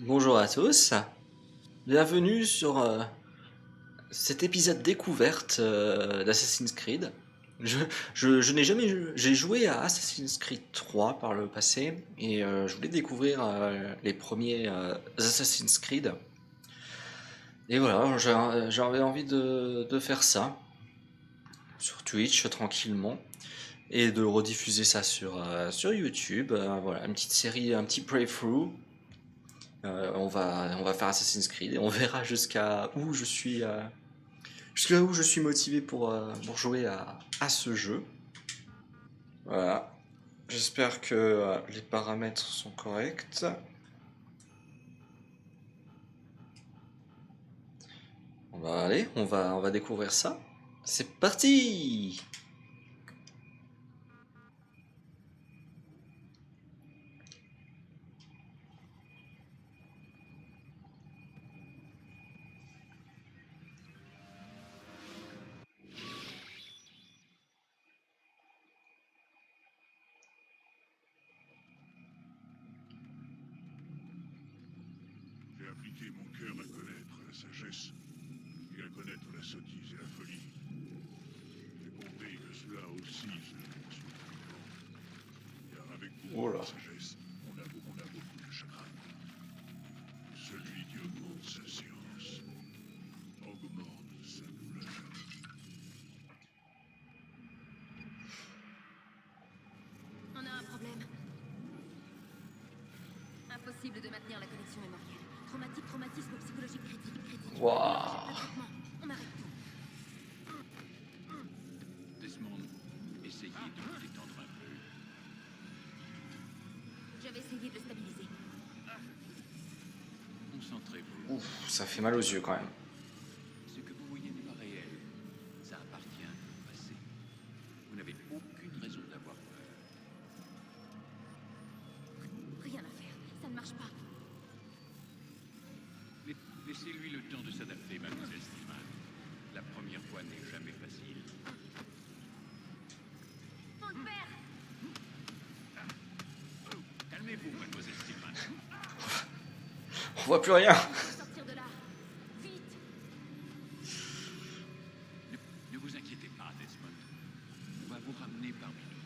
Bonjour à tous, bienvenue sur cet épisode découverte d'Assassin's Creed. Je, je n'ai jamais j'ai joué à Assassin's Creed 3 par le passé et je voulais découvrir les premiers Assassin's Creed. Et voilà, j'avais envie de faire ça sur Twitch tranquillement et de rediffuser ça sur YouTube. Voilà, une petite série, un petit playthrough. On va faire Assassin's Creed et on verra jusqu'à où je suis motivé pour jouer à ce jeu. Voilà. J'espère que les paramètres sont corrects. On va découvrir ça. C'est parti! J'ai appliqué mon cœur à connaître la sagesse et à connaître la sottise et la folie. J'ai compris que cela aussi, je le suis. Car avec Oh beaucoup là. de sagesse, on a beaucoup de chagrin. Celui qui augmente sa science augmente sa douleur. On a un problème. Impossible de maintenir la connexion mémorielle. Traumatisme psychologique critique. Waouh. Le traitement. On arrête tout. Desmond, essayez de vous détendre un peu. J'avais essayé de le stabiliser. Concentrez-vous. Ouf, ça fait mal aux yeux quand même. Ce que vous voyez n'est pas réel. Ça appartient au passé. Vous n'avez aucune raison d'avoir peur. Rien à faire. Ça ne marche pas. Laissez-lui le temps de s'adapter, mademoiselle Stillman. La première fois n'est jamais facile. On le perd. Calmez-vous, mademoiselle Stillman. On voit plus rien. On doit sortir de là. Vite. Ne vous inquiétez pas, Desmond. On va vous ramener parmi nous.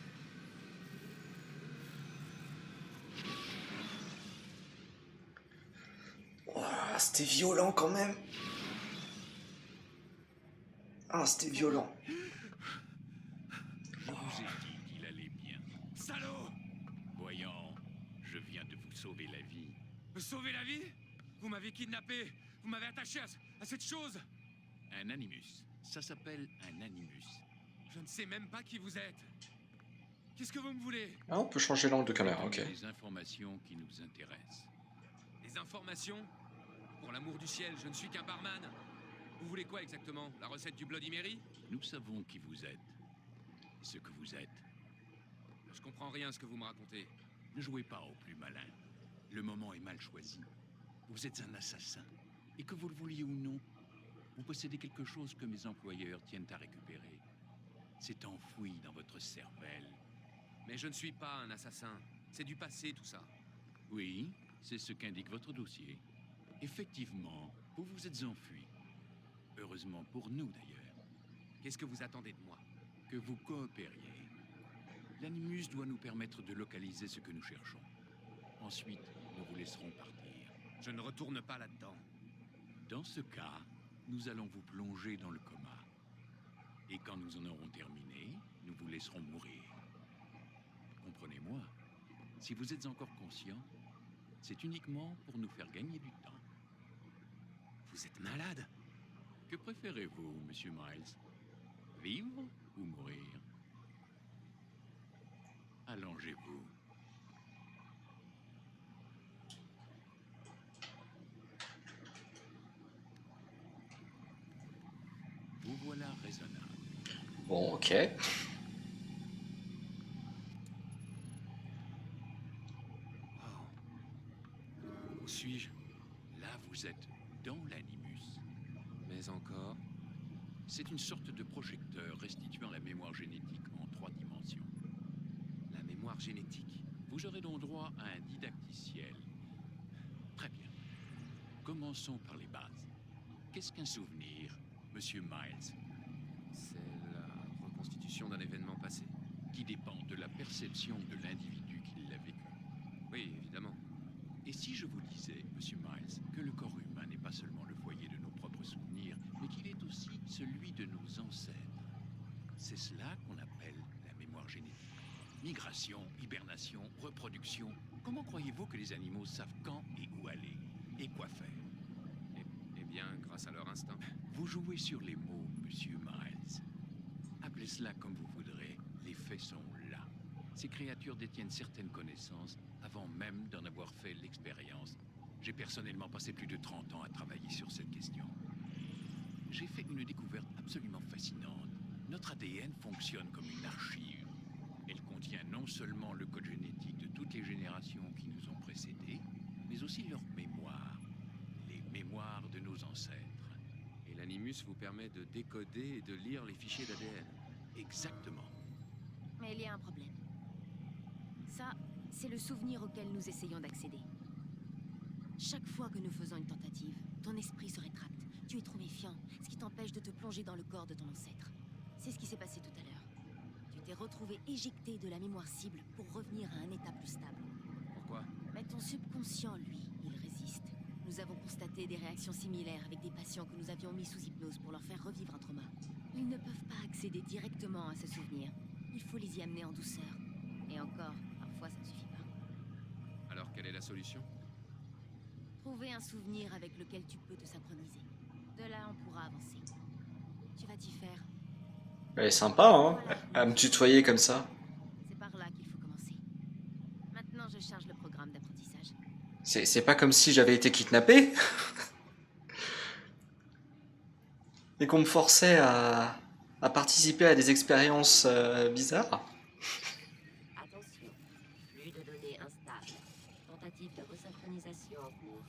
Ah, c'était violent quand même. Ah, c'était violent. Je vous ai dit qu'il allait bien. Salaud! Voyons, je viens de vous sauver la vie. Me sauver la vie? Vous m'avez kidnappé! Vous m'avez attaché à cette chose! Un animus. Ça s'appelle un animus. Je ne sais même pas qui vous êtes. Qu'est-ce que vous me voulez? Ah, on peut changer l'angle de caméra, ok. Des informations qui nous intéressent. Des informations? Pour l'amour du ciel, je ne suis qu'un barman. Vous voulez quoi exactement? La recette du Bloody Mary? Nous savons qui vous êtes. Et ce que vous êtes. Je comprends rien à ce que vous me racontez. Ne jouez pas au plus malin. Le moment est mal choisi. Vous êtes un assassin. Et que vous le vouliez ou non, vous possédez quelque chose que mes employeurs tiennent à récupérer. C'est enfoui dans votre cervelle. Mais je ne suis pas un assassin. C'est du passé tout ça. Oui, c'est ce qu'indique votre dossier. Effectivement, vous vous êtes enfui. Heureusement pour nous d'ailleurs. Qu'est-ce que vous attendez de moi? Que vous coopériez. L'animus doit nous permettre de localiser ce que nous cherchons. Ensuite, nous vous laisserons partir. Je ne retourne pas là-dedans. Dans ce cas, nous allons vous plonger dans le coma. Et quand nous en aurons terminé, nous vous laisserons mourir. Comprenez-moi, si vous êtes encore conscient, c'est uniquement pour nous faire gagner du temps. Vous êtes malade? Que préférez-vous, monsieur Miles? Vivre ou mourir? Allongez-vous. Vous voilà raisonnable. Bon, ok. Où suis-je? Là, vous êtes dans l'animus. Mais encore? C'est une sorte de projecteur restituant la mémoire génétique en 3 dimensions. La mémoire génétique. Vous aurez donc droit à un didacticiel. Très bien. Commençons par les bases. Qu'est-ce qu'un souvenir, monsieur Miles? C'est la reconstitution d'un événement passé. Qui dépend de la perception de l'individu qui l'a vécu. Oui, évidemment. Et si je vous disais, monsieur Miles, que le corps humain n'est pas seulement le foyer de nos propres souvenirs, mais qu'il est aussi celui de nos ancêtres? C'est cela qu'on appelle la mémoire génétique. Migration, hibernation, reproduction. Comment croyez-vous que les animaux savent quand et où aller? Et quoi faire? Eh bien, grâce à leur instinct. Vous jouez sur les mots, monsieur Miles. Appelez cela comme vous voudrez, les faits sont là. Ces créatures détiennent certaines connaissances avant même d'en avoir fait l'expérience. J'ai personnellement passé plus de 30 ans à travailler sur cette question. J'ai fait une découverte absolument fascinante. Notre ADN fonctionne comme une archive. Elle contient non seulement le code génétique de toutes les générations qui nous ont précédés, mais aussi leur mémoire, les mémoires de nos ancêtres. Et l'animus vous permet de décoder et de lire les fichiers d'ADN. Exactement. Mais il y a un problème. Ça, c'est le souvenir auquel nous essayons d'accéder. Chaque fois que nous faisons une tentative, ton esprit se rétracte. Tu es trop méfiant, ce qui t'empêche de te plonger dans le corps de ton ancêtre. C'est ce qui s'est passé tout à l'heure. Tu t'es retrouvé éjecté de la mémoire cible pour revenir à un état plus stable. Pourquoi? Mais ton subconscient, lui, il résiste. Nous avons constaté des réactions similaires avec des patients que nous avions mis sous hypnose pour leur faire revivre un trauma. Ils ne peuvent pas accéder directement à ce souvenir. Il faut les y amener en douceur. Et encore, parfois ça ne suffit pas. Alors, quelle est la solution? Trouver un souvenir avec lequel tu peux te synchroniser. De là, on pourra avancer. Tu vas t'y faire. Elle est sympa, hein, à me tutoyer comme ça. C'est par là qu'il faut commencer. Maintenant, je charge le programme d'apprentissage. C'est pas comme si j'avais été kidnappé et qu'on me forçait à participer à des expériences bizarres. Attention, flux de données instable. Tentative de resynchronisation en cours.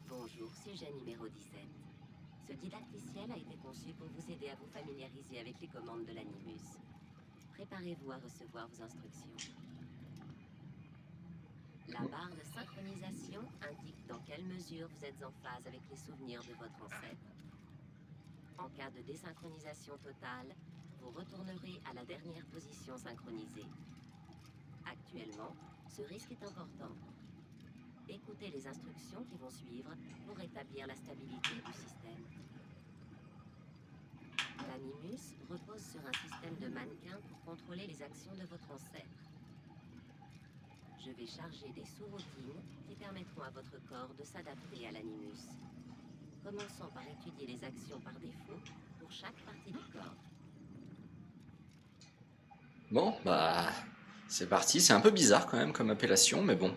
Bonjour, sujet numéro 17. Ce didacticiel a été conçu pour vous aider à vous familiariser avec les commandes de l'animus. Préparez-vous à recevoir vos instructions. La barre de synchronisation indique dans quelle mesure vous êtes en phase avec les souvenirs de votre ancêtre. En cas de désynchronisation totale, vous retournerez à la dernière position synchronisée. Actuellement, ce risque est important. Écoutez les instructions qui vont suivre pour rétablir la stabilité du système. L'animus repose sur un système de mannequins pour contrôler les actions de votre ancêtre. Je vais charger des sous-routines qui permettront à votre corps de s'adapter à l'animus. Commençons par étudier les actions par défaut pour chaque partie du corps. Bon, bah, c'est parti. C'est un peu bizarre quand même comme appellation, mais bon.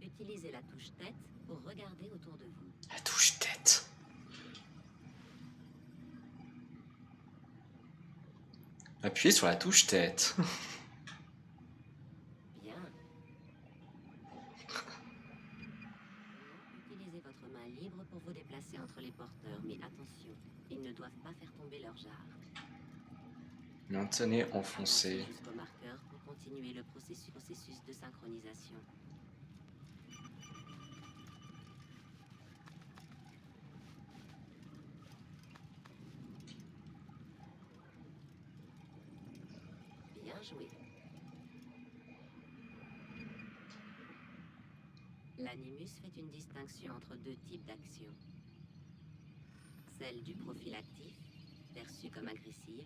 Utilisez la touche tête pour regarder autour de vous. La touche tête. Appuyez sur la touche tête. Bien. Utilisez votre main libre pour vous déplacer entre les porteurs, mais attention, ils ne doivent pas faire tomber leur jarre. Maintenez Avancez enfoncé. jusqu'au marqueur pour continuer le processus de synchronisation. Bien joué. L'animus fait une distinction entre deux types d'actions. Celle du profil actif, perçue comme agressive,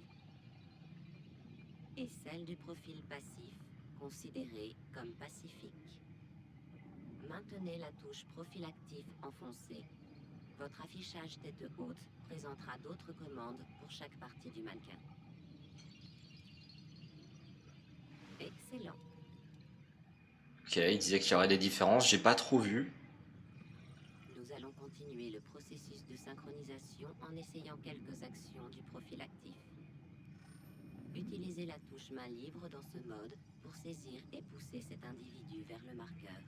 et celle du profil passif, considérée comme pacifique. Maintenez la touche profil actif enfoncée. Votre affichage tête haute présentera d'autres commandes pour chaque partie du mannequin. Excellent. Ok, il disait qu'il y aurait des différences, j'ai pas trop vu. Nous allons continuer le processus de synchronisation en essayant quelques actions du profil actif. Utilisez la touche main libre dans ce mode pour saisir et pousser cet individu vers le marqueur.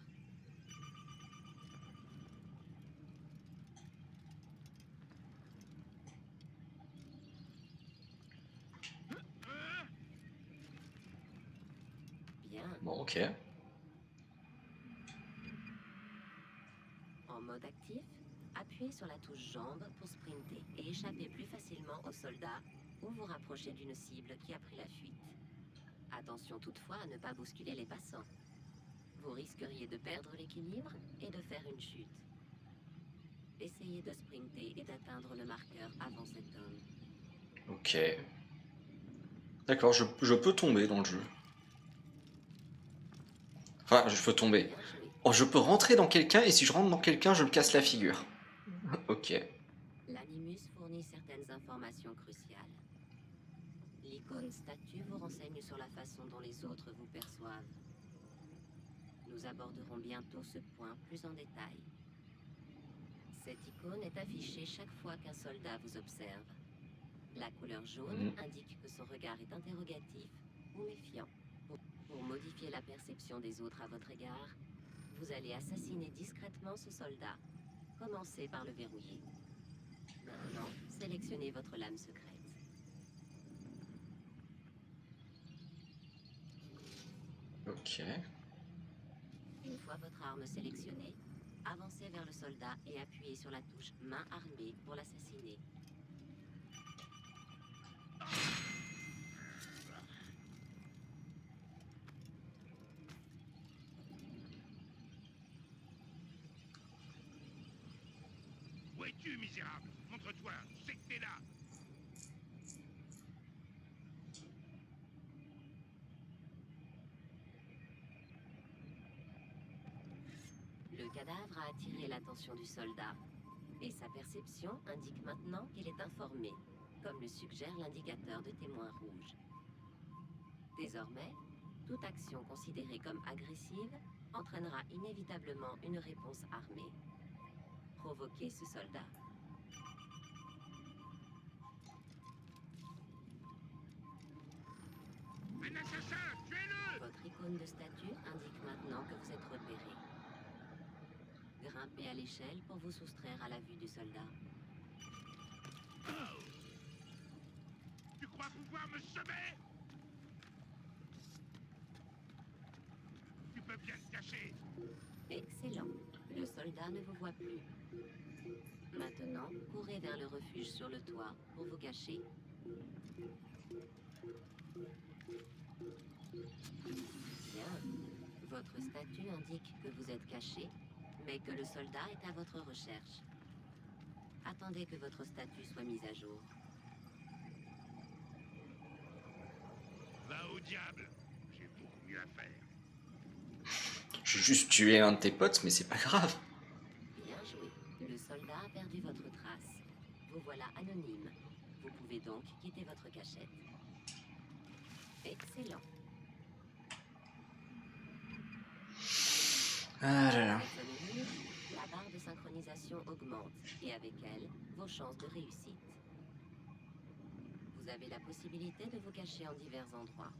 Bien. Bon, ok. En mode actif, appuyez sur la touche jambe pour sprinter et échapper plus facilement aux soldats ou vous rapprocher d'une cible qui a pris la fuite. Attention toutefois à ne pas bousculer les passants. Vous risqueriez de perdre l'équilibre et de faire une chute. Essayez de sprinter et d'atteindre le marqueur avant cet homme. Ok. D'accord, je peux tomber dans le jeu. Enfin, je peux tomber. Bien joué. Oh, je peux rentrer dans quelqu'un et si je rentre dans quelqu'un, je me casse la figure. Ok. L'animus fournit certaines informations cruciales. L'icône statue vous renseigne sur la façon dont les autres vous perçoivent. Nous aborderons bientôt ce point plus en détail. Cette icône est affichée chaque fois qu'un soldat vous observe. La couleur jaune indique que son regard est interrogatif ou méfiant. Pour modifier la perception des autres à votre égard, vous allez assassiner discrètement ce soldat. Commencez par le verrouiller. Maintenant, sélectionnez votre lame secrète. Ok. Une fois votre arme sélectionnée, avancez vers le soldat et appuyez sur la touche main armée pour l'assassiner. Où es-tu, misérable? Montre-toi, je sais que t'es là. Le cadavre a attiré l'attention du soldat, et sa perception indique maintenant qu'il est informé, comme le suggère l'indicateur de témoin rouge. Désormais, toute action considérée comme agressive entraînera inévitablement une réponse armée. Provoquez ce soldat. Un assassin, tuez-le! Votre icône de statue indique maintenant que vous êtes repéré. Grimpez à l'échelle pour vous soustraire à la vue du soldat. Tu crois pouvoir me semer? Tu peux bien te cacher. Excellent. Le soldat ne vous voit plus. Maintenant, courez vers le refuge sur le toit pour vous cacher. Bien. Votre statut indique que vous êtes caché, mais que le soldat est à votre recherche. Attendez que votre statut soit mis à jour. Va au diable. J'ai beaucoup mieux à faire. J'ai juste tué un de tes potes, mais c'est pas grave. Bien joué. Le soldat a perdu votre trace. Vous voilà anonyme. Vous pouvez donc quitter votre cachette. Excellent. Ah là là. Vous êtes anonyme, la barre de synchronisation augmente et avec elle, vos chances de réussite. Vous avez la possibilité de vous cacher en divers endroits.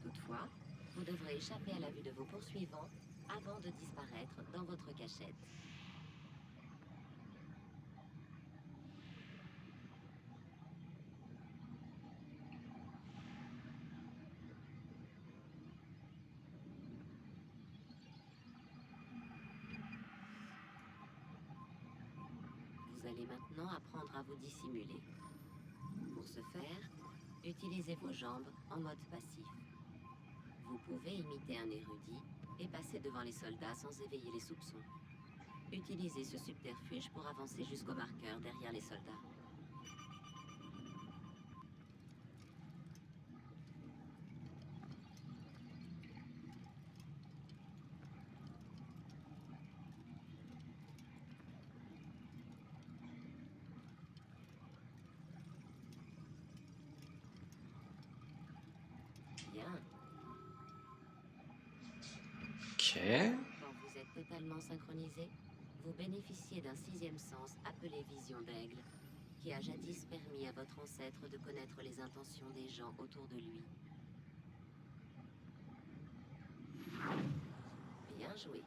Toutefois, vous devrez échapper à la vue de vos poursuivants avant de disparaître dans votre cachette. Vous allez maintenant apprendre à vous dissimuler. Pour ce faire, utilisez vos jambes en mode passif. Vous pouvez imiter un érudit et passer devant les soldats sans éveiller les soupçons. Utilisez ce subterfuge pour avancer jusqu'au marqueur derrière les soldats. Bien. Ok. Quand vous êtes totalement synchronisé, vous bénéficiez d'un sixième sens appelé vision d'aigle, qui a jadis permis à votre ancêtre de connaître les intentions des gens autour de lui. Bien joué.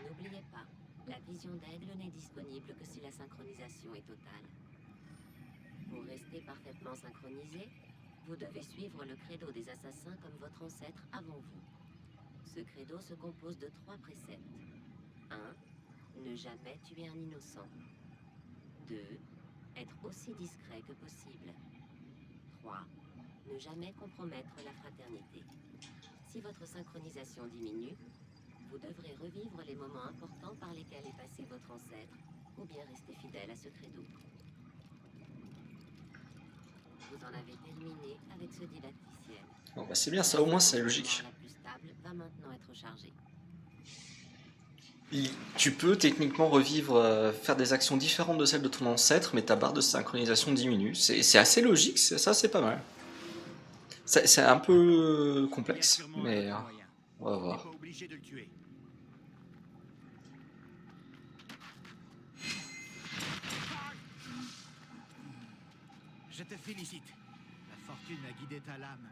N'oubliez pas, La vision d'aigle n'est disponible que si la synchronisation est totale. Pour rester parfaitement synchronisé, vous devez suivre le credo des assassins comme votre ancêtre avant vous. Ce credo se compose de 3 préceptes. 1. Ne jamais tuer un innocent. 2. Être aussi discret que possible. 3. Ne jamais compromettre la fraternité. Si votre synchronisation diminue, vous devrez revivre les moments importants par lesquels est passé votre ancêtre, ou bien rester fidèle à ce credo. Vous en avez terminé avec ce didacticiel. Bon, bah c'est bien, ça au moins c'est logique. La plus stable va maintenant être chargée. Tu peux techniquement revivre, faire des actions différentes de celles de ton ancêtre, mais ta barre de synchronisation diminue. C'est assez logique, ça c'est pas mal. C'est un peu complexe, mais on va voir. Pas obligé de le tuer. Je te félicite. La fortune a guidé ta lame.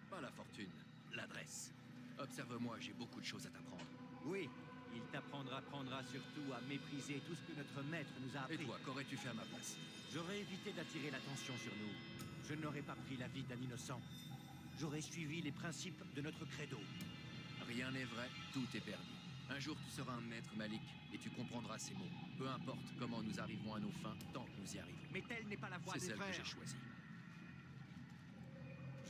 Pas la fortune, l'adresse. Observe-moi, j'ai beaucoup de choses à t'apprendre. Oui, il t'apprendra surtout à mépriser tout ce que notre maître nous a appris. Et toi, qu'aurais-tu fait à ma place? J'aurais évité d'attirer l'attention sur nous. Je n'aurais pas pris la vie d'un innocent. J'aurais suivi les principes de notre credo. Rien n'est vrai, tout est perdu. Un jour, tu seras un maître Malik et tu comprendras ces mots. Peu importe comment nous arrivons à nos fins, tant que nous y arrivons. Mais telle n'est pas la voie C'est des celle que frères. j'ai choisie.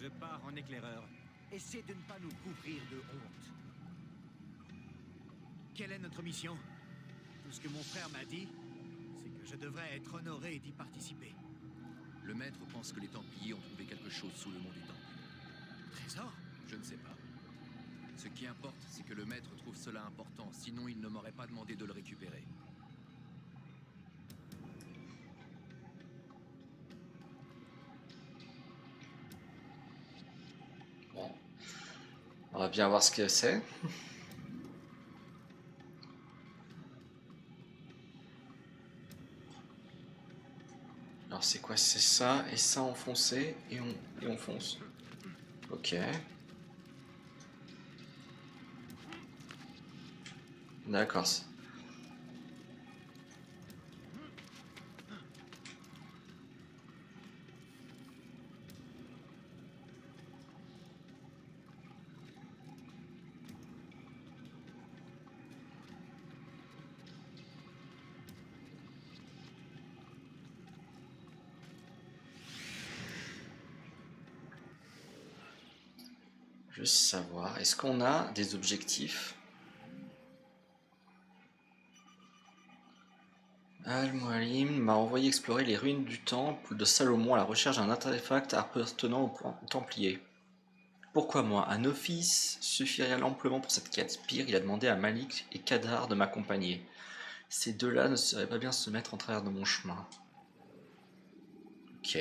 Je pars en éclaireur. Essaie de ne pas nous couvrir de honte. Quelle est notre mission? Tout ce que mon frère m'a dit, c'est que je devrais être honoré d'y participer. Le maître pense que les Templiers ont trouvé quelque chose sous le mont du Temple. Trésor? Je ne sais pas. Ce qui importe, c'est que le maître trouve cela important, sinon il ne m'aurait pas demandé de le récupérer. Bon. On va bien voir ce que c'est. Alors c'est quoi? C'est ça et ça enfoncé et on fonce. Ok. D'accord. Juste savoir, est-ce qu'on a des objectifs? Al-Mualim m'a envoyé explorer les ruines du temple de Salomon à la recherche d'un artefact appartenant aux Templiers. Pourquoi moi? Un office suffirait amplement pour cette quête. Pire, il a demandé à Malik et Kadar de m'accompagner. Ces deux-là ne sauraient pas bien se mettre en travers de mon chemin. Ok.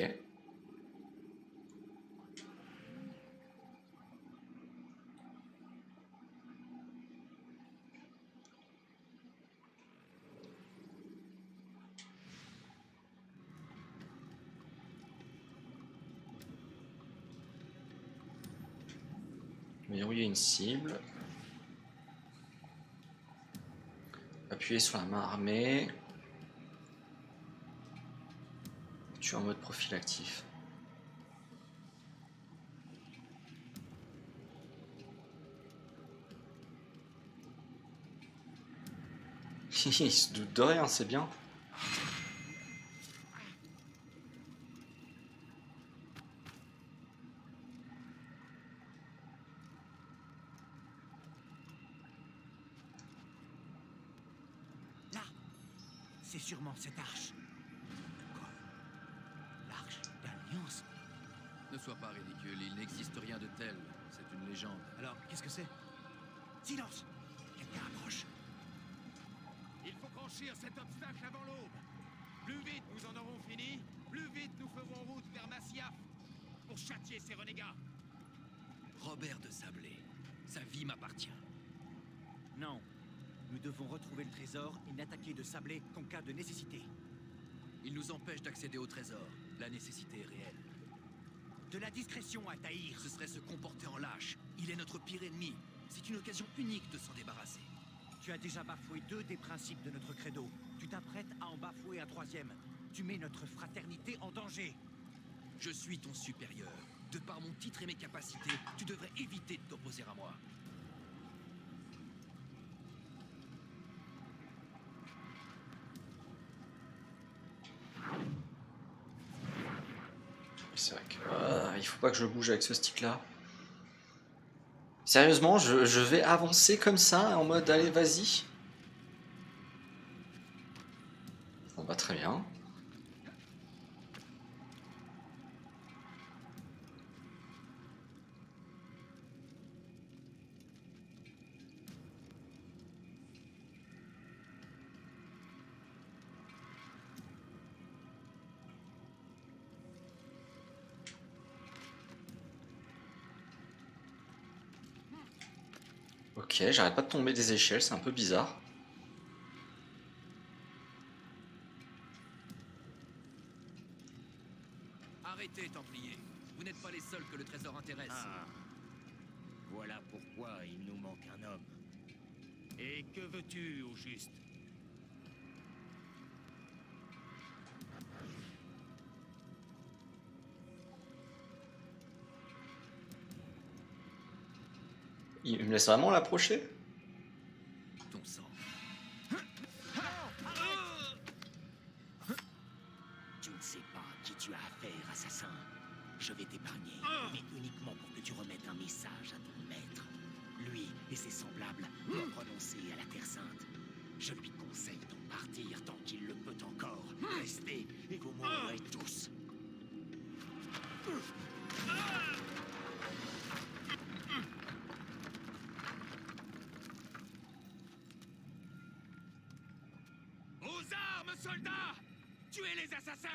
Verrouiller une cible. Appuyer sur la main armée. Tu es en mode profil actif. Il se doute de rien, c'est bien. Là, c'est sûrement cette arche. Quoi? L'arche d'alliance? Ne sois pas ridicule, il n'existe rien de tel. C'est une légende. Alors, qu'est-ce que c'est? Silence! Quelqu'un approche. Il faut franchir cet obstacle avant l'aube. Plus vite nous en aurons fini, plus vite nous ferons route vers Masyaf pour châtier ces renégats. Robert de Sablé, sa vie m'appartient. Non. Nous devons retrouver le trésor et n'attaquer de Sablé qu'en cas de nécessité. Il nous empêche d'accéder au trésor. La nécessité est réelle. De la discrétion à Tahir. Ce serait se comporter en lâche. Il est notre pire ennemi. C'est une occasion unique de s'en débarrasser. Tu as déjà bafoué 2 des principes de notre credo. Tu t'apprêtes à en bafouer un 3e. Tu mets notre fraternité en danger. Je suis ton supérieur. De par mon titre et mes capacités, tu devrais éviter de t'opposer à moi. C'est vrai que il faut pas que je bouge avec ce stick là. Sérieusement, je vais avancer comme ça en mode allez vas-y. On va très bien. Ok, j'arrête pas de tomber des échelles, c'est un peu bizarre. Arrêtez, Templier. Vous n'êtes pas les seuls que le trésor intéresse. Ah. Voilà pourquoi il nous manque un homme. Et que veux-tu, au juste? Il me laisse vraiment l'approcher? Ton sang. Tu ne sais pas à qui tu as affaire, assassin. Je vais t'épargner, mais uniquement pour que tu remettes un message à ton maître. Lui et ses semblables doivent renoncer à la Terre Sainte. Je lui conseille d'en partir tant qu'il le peut encore. Restez et vous mourrez tous. Aux armes, soldats! Tuez les assassins!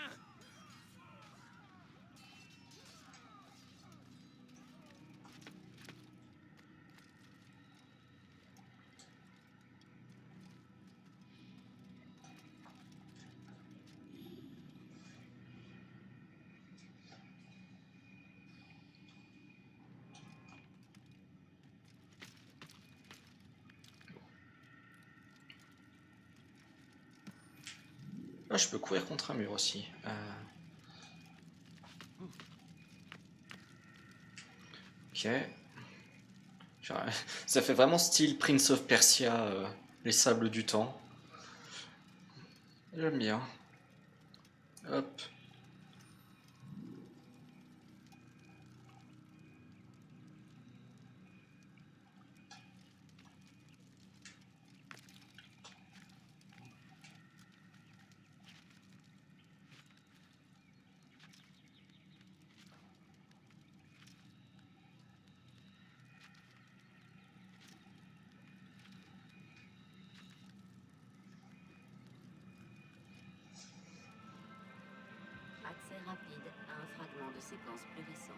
Ah, je peux courir contre un mur aussi. Ok. Ça fait vraiment style Prince of Persia, les sables du temps. J'aime bien. Hop. Accès rapide à un fragment de séquence plus récent.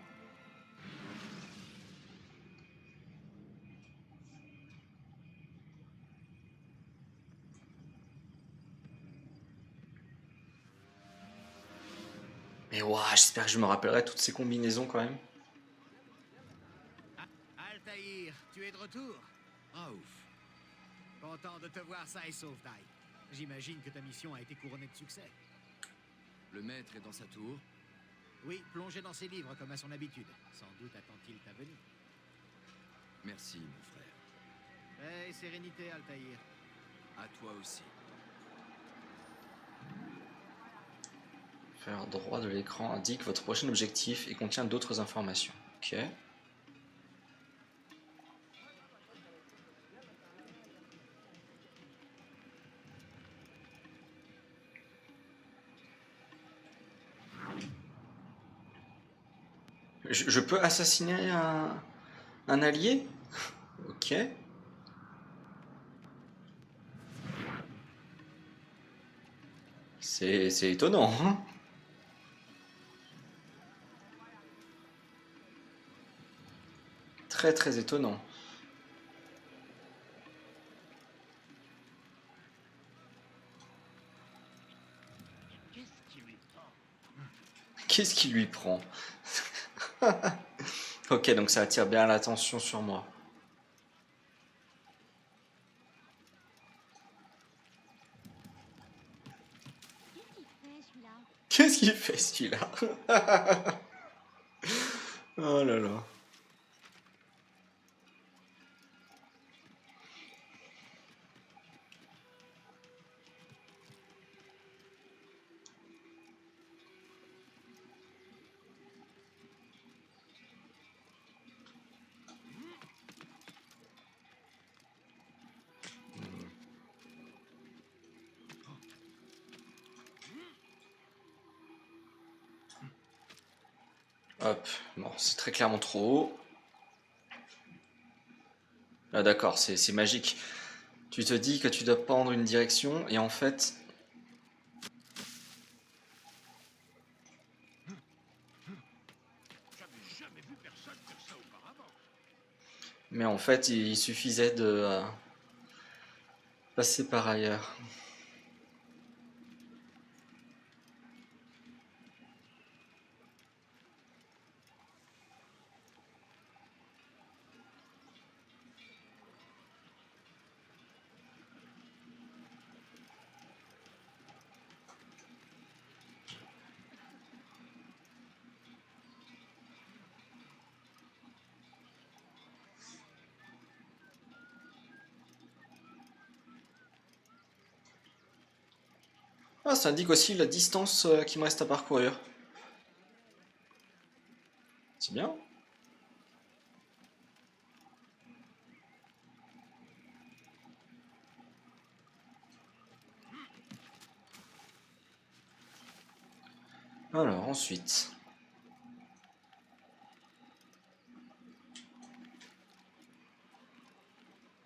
Mais waouh, j'espère que je me rappellerai toutes ces combinaisons quand même. Altaïr, tu es de retour? Raouf. Content de te voir ça et sauf, Dai. J'imagine que ta mission a été couronnée de succès. Le maître est dans sa tour. Oui, plongé dans ses livres comme à son habitude. Sans doute attend-il ta venue. Merci, mon frère. Paix et sérénité, Altaïr. À toi aussi. Faire droit de l'écran indique votre prochain objectif et contient d'autres informations. Ok. Je peux assassiner un allié? Ok. C'est étonnant, hein? Très très étonnant. Qu'est-ce qui lui prend? Ok, donc ça attire bien l'attention sur moi. celui-là? Qu'est-ce qu'il fait celui-là? Oh là là. Hop, bon, c'est très clairement trop haut. Ah d'accord, c'est magique. Tu te dis que tu dois prendre une direction et en fait... J'avais jamais vu personne faire ça auparavant. Mais en fait, il suffisait de passer par ailleurs. Ah, ça indique aussi la distance qui me reste à parcourir. C'est bien. Alors, ensuite...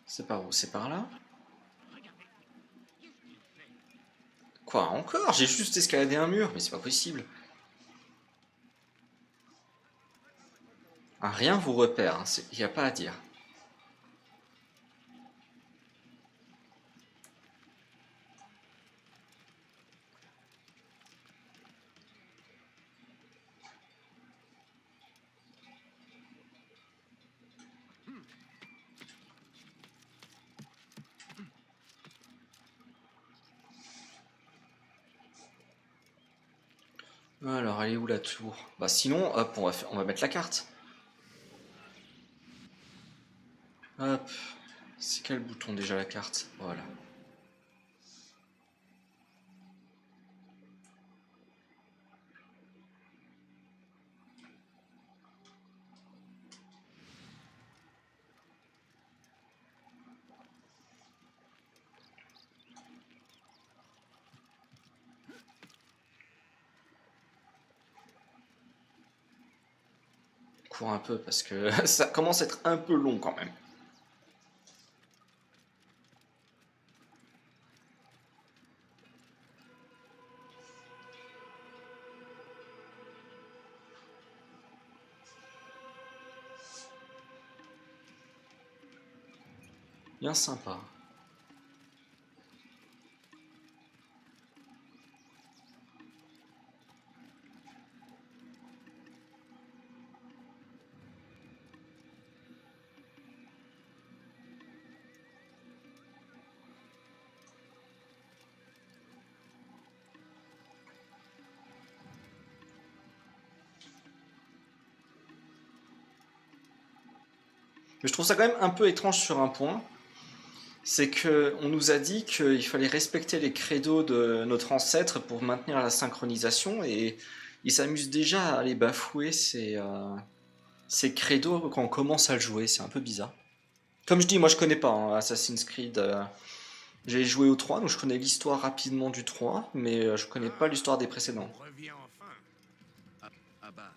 C'est par où? C'est par là? Quoi, encore? J'ai juste escaladé un mur, mais c'est pas possible. Ah, rien vous repère, il n'y a pas à dire. Alors, elle est où la tour? Bah sinon, hop, on va mettre la carte. Hop. C'est quel bouton déjà la carte? Voilà. Cours un peu parce que ça commence à être un peu long quand même. Bien sympa. Mais je trouve ça quand même un peu étrange sur un point. C'est que on nous a dit qu'il fallait respecter les credos de notre ancêtre pour maintenir la synchronisation et il s'amuse déjà à aller bafouer ces credos quand on commence à le jouer. C'est un peu bizarre. Comme je dis, moi je connais pas hein, Assassin's Creed. J'ai joué au 3, donc je connais l'histoire rapidement du 3, mais je connais pas l'histoire des précédents. Reviens enfin. Abbas,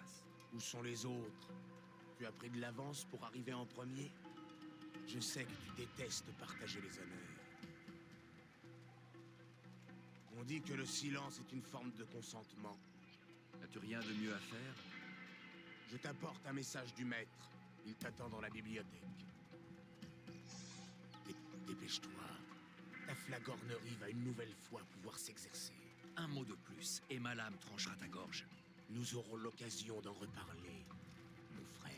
où sont les autres? Tu as pris de l'avance pour arriver en premier? Je sais que tu détestes partager les honneurs. On dit que le silence est une forme de consentement. As-tu rien de mieux à faire? Je t'apporte un message du maître. Il t'attend dans la bibliothèque. Dépêche-toi. Ta flagornerie va une nouvelle fois pouvoir s'exercer. Un mot de plus, et ma lame tranchera ta gorge. Nous aurons l'occasion d'en reparler, mon frère.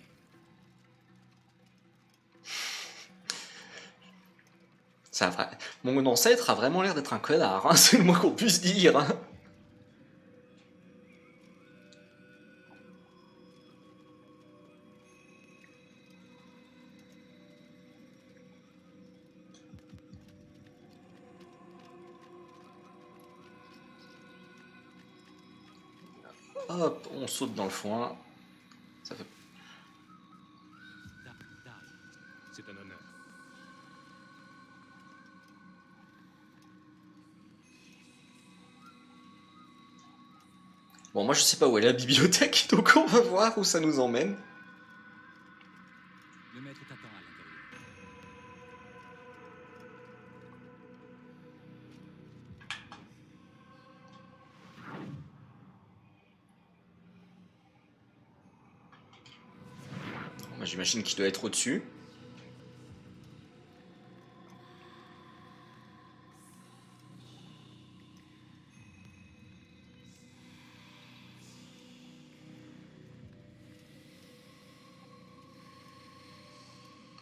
Mon ancêtre a vraiment l'air d'être un connard, hein, c'est le moins qu'on puisse dire. Hein. Hop, on saute dans le foin. Ça fait... C'est un honneur. Bon, moi je sais pas où est la bibliothèque, donc on va voir où ça nous emmène. Le maître t'attend à l'intérieur. Moi j'imagine qu'il doit être au-dessus.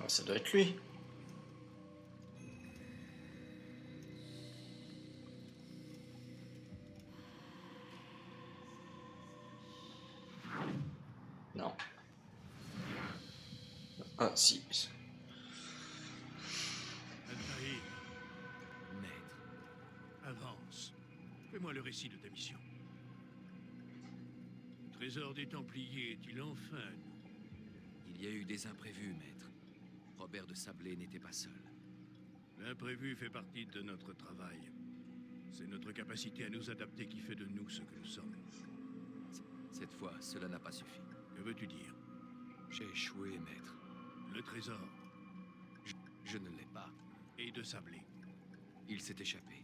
Ah, ça doit être lui. Non. Ah si. Altaïr, maître, avance. Fais-moi le récit de ta mission. Le trésor des Templiers est-il enfin à nous? Il y a eu des imprévus, maître. Robert de Sablé n'était pas seul. L'imprévu fait partie de notre travail. C'est notre capacité à nous adapter qui fait de nous ce que nous sommes. Cette fois, cela n'a pas suffi. Que veux-tu dire? J'ai échoué, maître. Le trésor Je ne l'ai pas. et de Sablé. Il s'est échappé.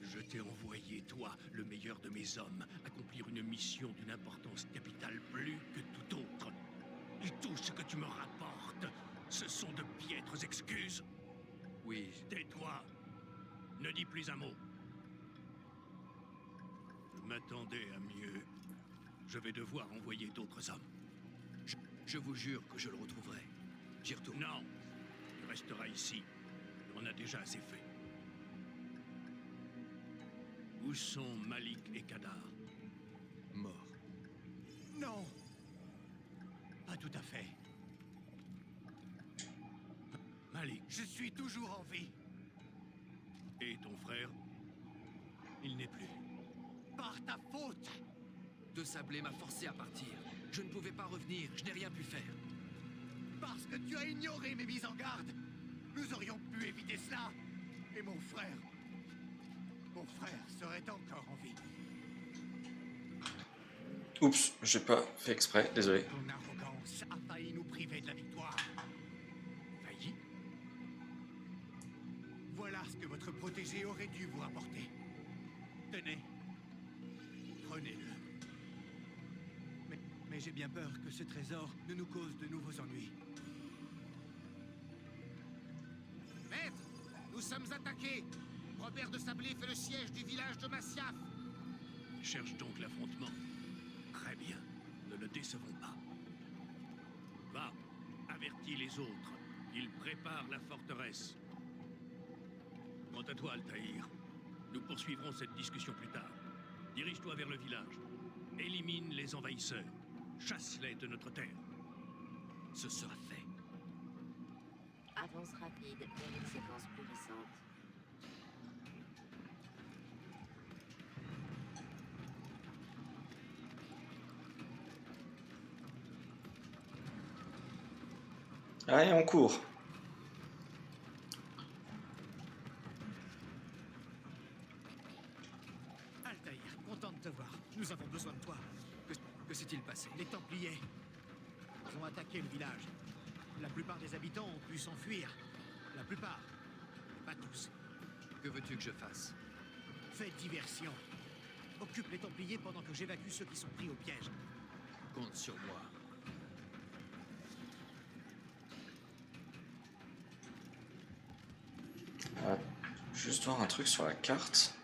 Je t'ai envoyé, toi, le meilleur de mes hommes, accomplir une mission d'une importance capitale plus que tout autre. Et tout ce que tu me rapportes, ce sont de piètres excuses. Oui, Tais-toi. Ne dis plus un mot. Je m'attendais à mieux. Je vais devoir envoyer d'autres hommes. je vous jure que je le retrouverai. J'y retourne. Non, tu resteras ici. On a déjà assez fait. Où sont Malik et Kadar? Mort. Non. Pas tout à fait. Malik, je suis toujours en vie. Et ton frère? Il n'est plus. Par ta faute. De Sablé m'a forcé à partir. Je ne pouvais pas revenir, je n'ai rien pu faire. Parce que tu as ignoré mes mises en garde. Nous aurions pu éviter cela. Et mon frère serait encore en vie. Oups, j'ai pas fait exprès, désolé. Ton arrogance a failli nous priver de la victoire. Failli? Voilà ce que votre protégé aurait dû vous rapporter. Tenez. Prenez-le. Mais j'ai bien peur que ce trésor ne nous cause de nouveaux ennuis. Maître, nous sommes attaqués. Robert de Sablé fait le siège du village de Masyaf. Cherche donc l'affrontement. Très bien. Ne le décevons pas. Va, avertis les autres. Ils préparent la forteresse. Quant à toi, Altaïr, nous poursuivrons cette discussion plus tard. Dirige-toi vers le village. Élimine les envahisseurs. Chasse-les de notre terre. Ce sera fait. Avance rapide vers une séquence plus récente. Allez, on court. Altaïr, content de te voir. Nous avons besoin de toi. Que s'est-il passé? Les Templiers ont attaqué le village. La plupart des habitants ont pu s'enfuir. La plupart. Mais pas tous. Que veux-tu que je fasse? Fais diversion. Occupe les Templiers pendant que j'évacue ceux qui sont pris au piège. Compte sur moi. On va juste voir un truc sur la carte,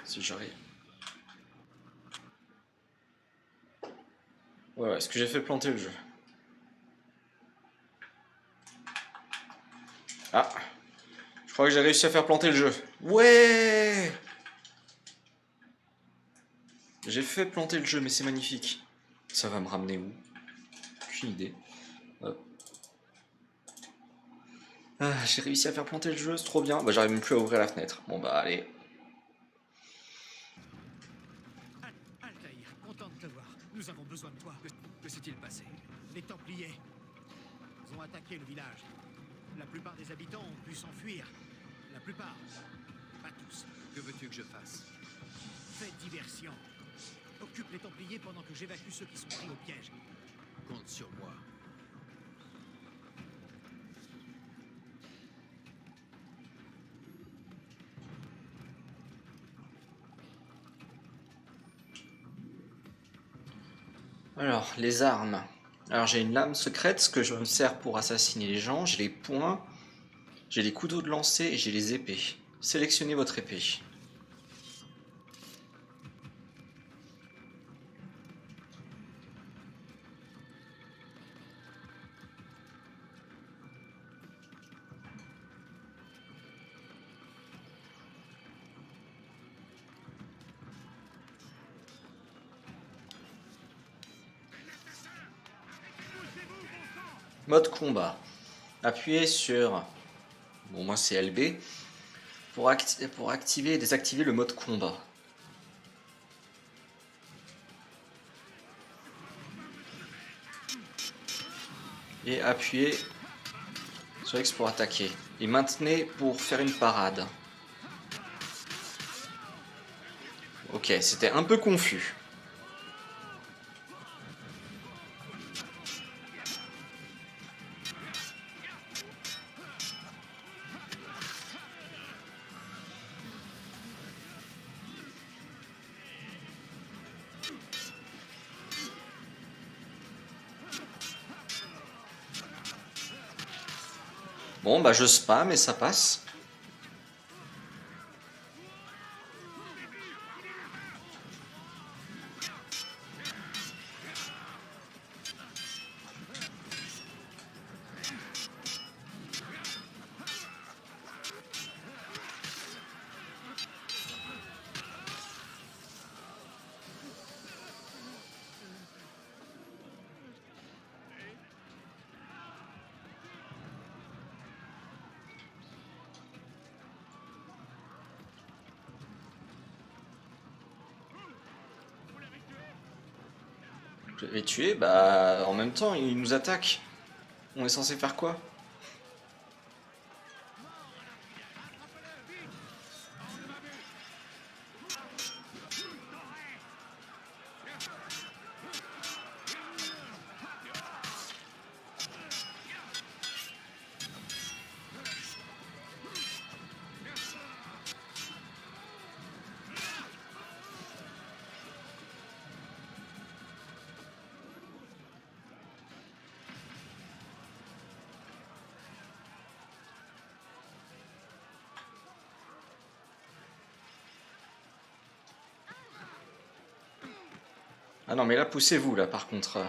si j'arrive. Ouais, est-ce que j'ai fait planter le jeu? Ah, je crois que j'ai réussi à faire planter le jeu. Ouais! J'ai fait planter le jeu, mais c'est magnifique. Ça va me ramener où? Aucune idée. Hop. Ah, j'ai réussi à faire planter le jeu, c'est trop bien. Bah, j'arrive même plus à ouvrir la fenêtre. Bon bah allez. attaqué le village. La plupart des habitants ont pu s'enfuir. La plupart. Pas tous. Que veux-tu que je fasse? Fais diversion. Occupe les Templiers pendant que j'évacue ceux qui sont pris au piège. Compte sur moi. Alors, les armes. Alors, j'ai une lame secrète, ce que je me sers pour assassiner les gens. J'ai les poings, j'ai les couteaux de lancer et j'ai les épées. Sélectionnez votre épée. Mode combat. Appuyez sur... Bon, moi c'est LB. Pour activer et désactiver le mode combat. Et appuyez sur X pour attaquer. Et maintenez pour faire une parade. Ok, c'était un peu confus. Bon, bah je spam et ça passe. Je l'ai tué, bah en même temps il nous attaque. On est censé faire quoi? Ah non mais là poussez-vous là par contre.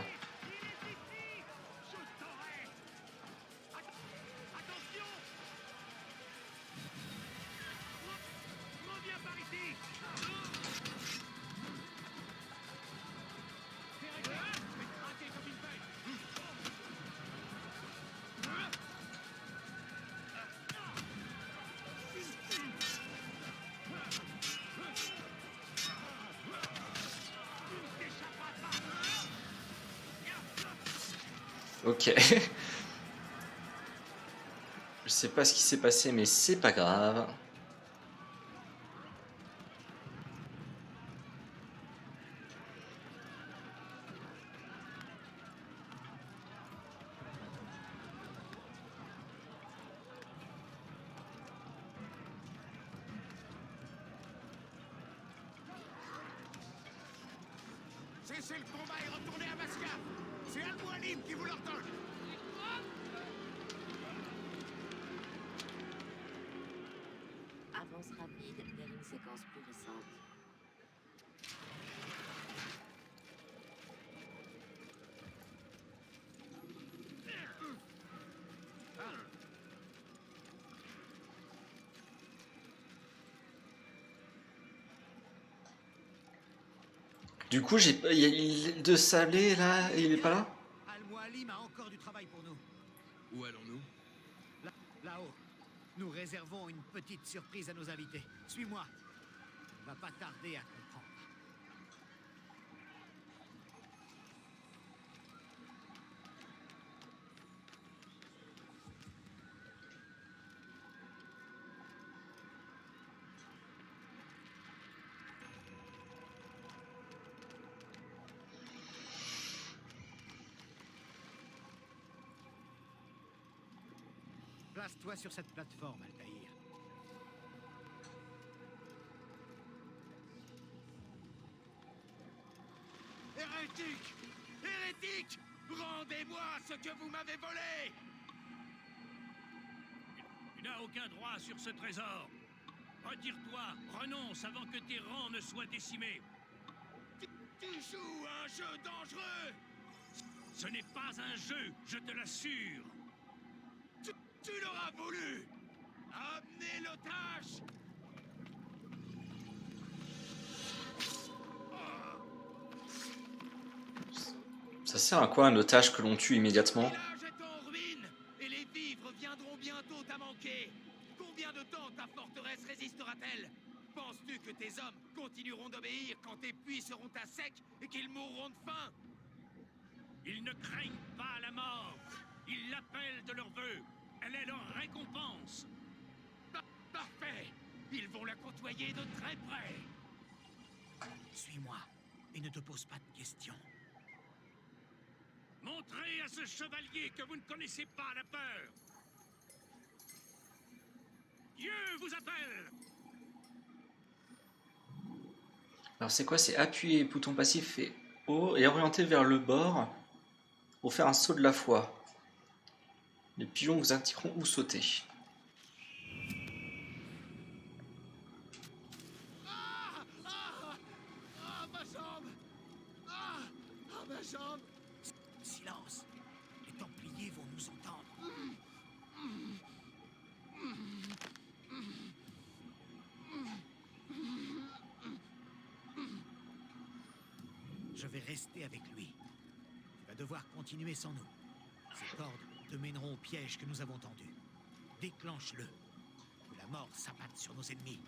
Ok. Je sais pas ce qui s'est passé mais c'est pas grave. Cessez le combat et retournez à Masyaf. C'est Al-Mualim qui vous l'ordonne. Avance rapide vers une séquence plus récente. Du coup j'ai pas. Il y a l'île de Salé là, il est pas là? Al-Mualim a encore du travail pour nous. Où allons-nous? Là-haut, nous réservons une petite surprise à nos invités. Suis-moi. Va pas tarder à comprendre. Place-toi sur cette plateforme, Altaïr. Hérétique! Hérétique! Rendez-moi ce que vous m'avez volé! Tu n'as aucun droit sur ce trésor. Retire-toi, renonce avant que tes rangs ne soient décimés. Tu joues à un jeu dangereux! Ce n'est pas un jeu, je te l'assure. Tu l'auras voulu! Amenez l'otage! Ça sert à quoi un otage que l'on tue Le immédiatement? village est en ruine et les vivres viendront bientôt à manquer. Combien de temps ta forteresse résistera-t-elle? Penses-tu que tes hommes continueront d'obéir quand tes puits seront à sec et qu'ils mourront de faim? Ils ne craignent pas la mort. Ils l'appellent de leur vœu. Elle est leur récompense. Parfait! Ils vont la côtoyer de très près. Suis-moi et ne te pose pas de questions. Montrez à ce chevalier que vous ne connaissez pas la peur. Dieu vous appelle. Alors c'est quoi? C'est appuyer bouton passif et haut et orienter vers le bord pour faire un saut de la foi. Les pigeons vous indiqueront où sauter. Ma jambe! Ma jambe! Silence. Les Templiers vont nous entendre. Je vais rester avec lui. Tu vas devoir continuer sans nous. Ces cordes te mèneront au piège que nous avons tendu. Déclenche-le. Que la mort s'abatte sur nos ennemis.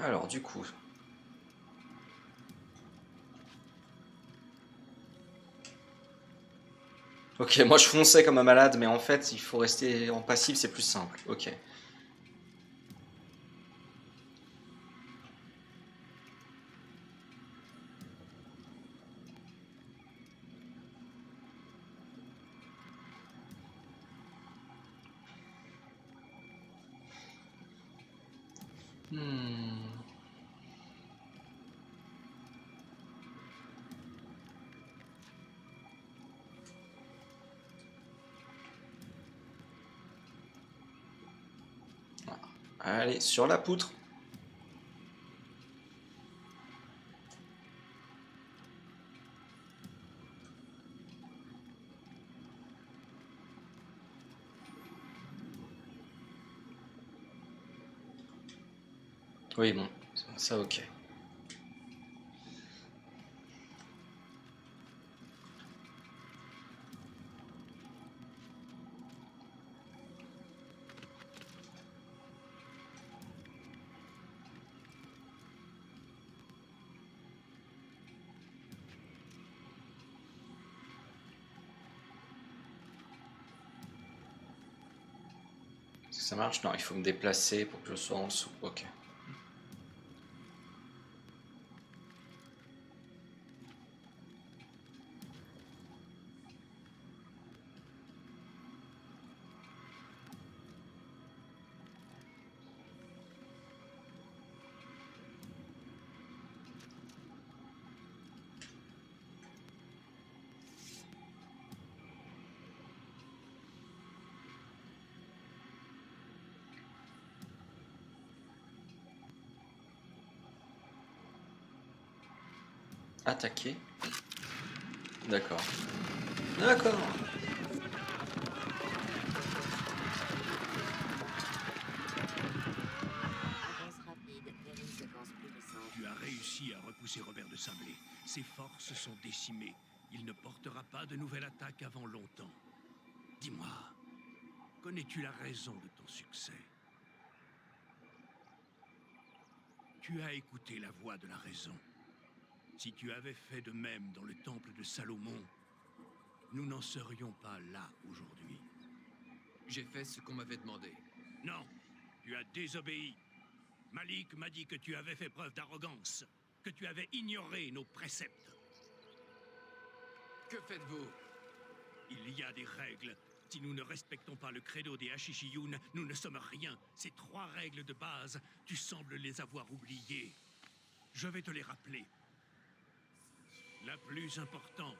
Alors du coup... Ok, moi je fonçais comme un malade, mais en fait il faut rester en passif, c'est plus simple. Ok. Hmm. Allez, sur la poutre. Oui, bon, ça ok. Est-ce que ça marche? Non, il faut me déplacer pour que je sois en dessous. Ok. Attaquer. D'accord. D'accord. Avance rapide vers une séquence plus récente. Tu as réussi à repousser Robert de Sablé. Ses forces sont décimées. Il ne portera pas de nouvelle attaque avant longtemps. Dis-moi, connais-tu la raison de ton succès? Tu as écouté la voix de la raison. Si tu avais fait de même dans le temple de Salomon, nous n'en serions pas là aujourd'hui. J'ai fait ce qu'on m'avait demandé. Non, tu as désobéi. Malik m'a dit que tu avais fait preuve d'arrogance, que tu avais ignoré nos préceptes. Que faites-vous? Il y a des règles, Si nous ne respectons pas le credo des Hashishiyun, nous ne sommes rien. Ces 3 règles de base, tu sembles les avoir oubliées. Je vais te les rappeler. La plus importante,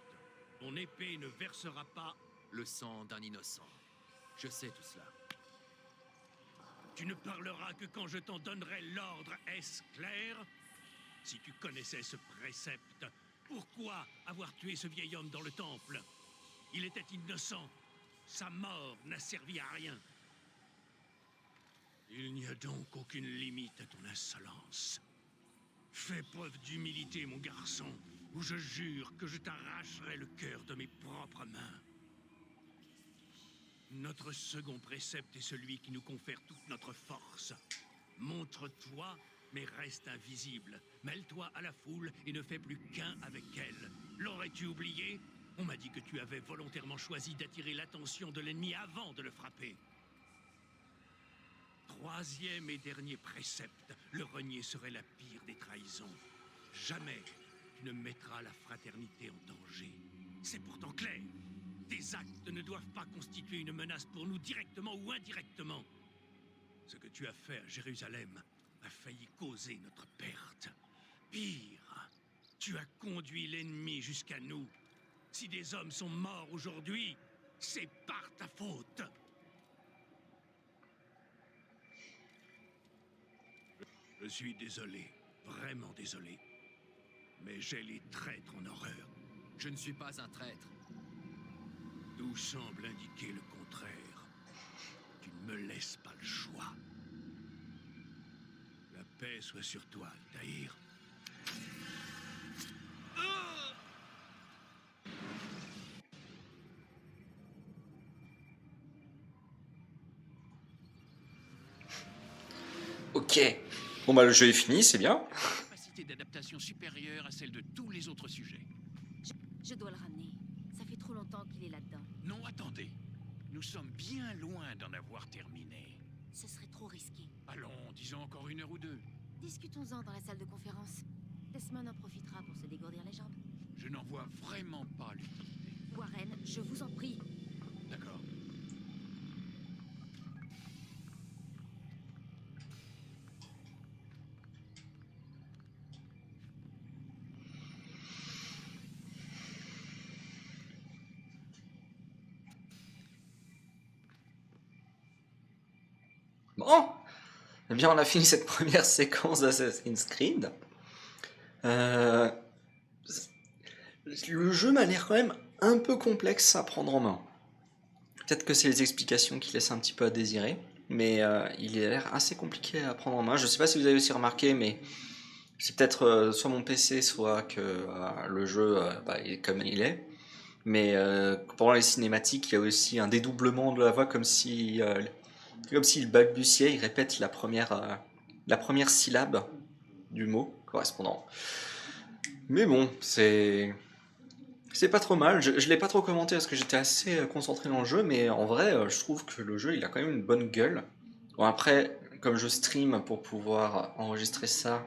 ton épée ne versera pas... Le sang d'un innocent. Je sais tout cela. Tu ne parleras que quand je t'en donnerai l'ordre, est-ce clair? Si tu connaissais ce précepte, pourquoi avoir tué ce vieil homme dans le temple? Il était innocent. Sa mort n'a servi à rien. Il n'y a donc aucune limite à ton insolence. Fais preuve d'humilité, mon garçon, ou je jure que je t'arracherai le cœur de mes propres mains. Notre second précepte est celui qui nous confère toute notre force. Montre-toi, mais reste invisible. Mêle-toi à la foule et ne fais plus qu'un avec elle. L'aurais-tu oublié? On m'a dit que tu avais volontairement choisi d'attirer l'attention de l'ennemi avant de le frapper. 3e et dernier précepte, le renier serait la pire des trahisons. Jamais tu ne mettras la fraternité en danger. C'est pourtant clair. Tes actes ne doivent pas constituer une menace pour nous directement ou indirectement. Ce que tu as fait à Jérusalem a failli causer notre perte. Pire, tu as conduit l'ennemi jusqu'à nous. Si des hommes sont morts aujourd'hui, c'est par ta faute. Je suis désolé, vraiment désolé. Mais j'ai les traîtres en horreur. Je ne suis pas un traître. Tout semble indiquer le contraire. Tu ne me laisses pas le choix. La paix soit sur toi, Altaïr. Ok. Bon bah le jeu est fini, c'est bien. Capacité d'adaptation supérieure à celle de tous les autres sujets. Je dois le ramener. Ça fait trop longtemps qu'il est là-dedans. Non, attendez. Nous sommes bien loin d'en avoir terminé. Ce serait trop risqué. Allons, disons encore 1 heure ou 2. Discutons-en dans la salle de conférence. Desmond en profitera pour se dégourdir les jambes. Je n'en vois vraiment pas l'utilité. Warren, je vous en prie. D'accord. Bon, eh bien on a fini cette première séquence d'Assassin's Creed. Le jeu m'a l'air quand même un peu complexe à prendre en main. Peut-être que c'est les explications qui laissent un petit peu à désirer, mais il a l'air assez compliqué à prendre en main. Je ne sais pas si vous avez aussi remarqué, mais c'est peut-être soit mon PC, soit que le jeu est comme il est. Mais pendant les cinématiques, il y a aussi un dédoublement de la voix comme s'il balbutiait, il répète la première syllabe du mot correspondant. Mais bon, c'est pas trop mal. Je l'ai pas trop commenté parce que j'étais assez concentré dans le jeu, mais en vrai, je trouve que le jeu il a quand même une bonne gueule. Bon, après, comme je stream pour pouvoir enregistrer ça,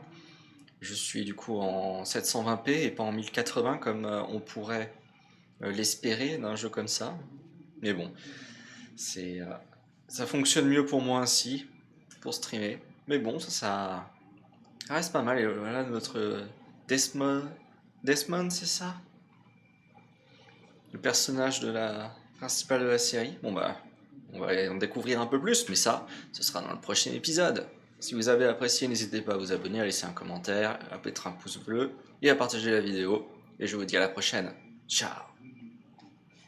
je suis du coup en 720p et pas en 1080 comme on pourrait l'espérer d'un jeu comme ça. Mais bon, ça fonctionne mieux pour moi ainsi, pour streamer. Mais bon, ça reste pas mal. Et voilà notre Desmond, c'est ça? Le personnage principal de la série. Bon bah, on va en découvrir un peu plus, mais ça, ce sera dans le prochain épisode. Si vous avez apprécié, n'hésitez pas à vous abonner, à laisser un commentaire, à mettre un pouce bleu et à partager la vidéo. Et je vous dis à la prochaine. Ciao!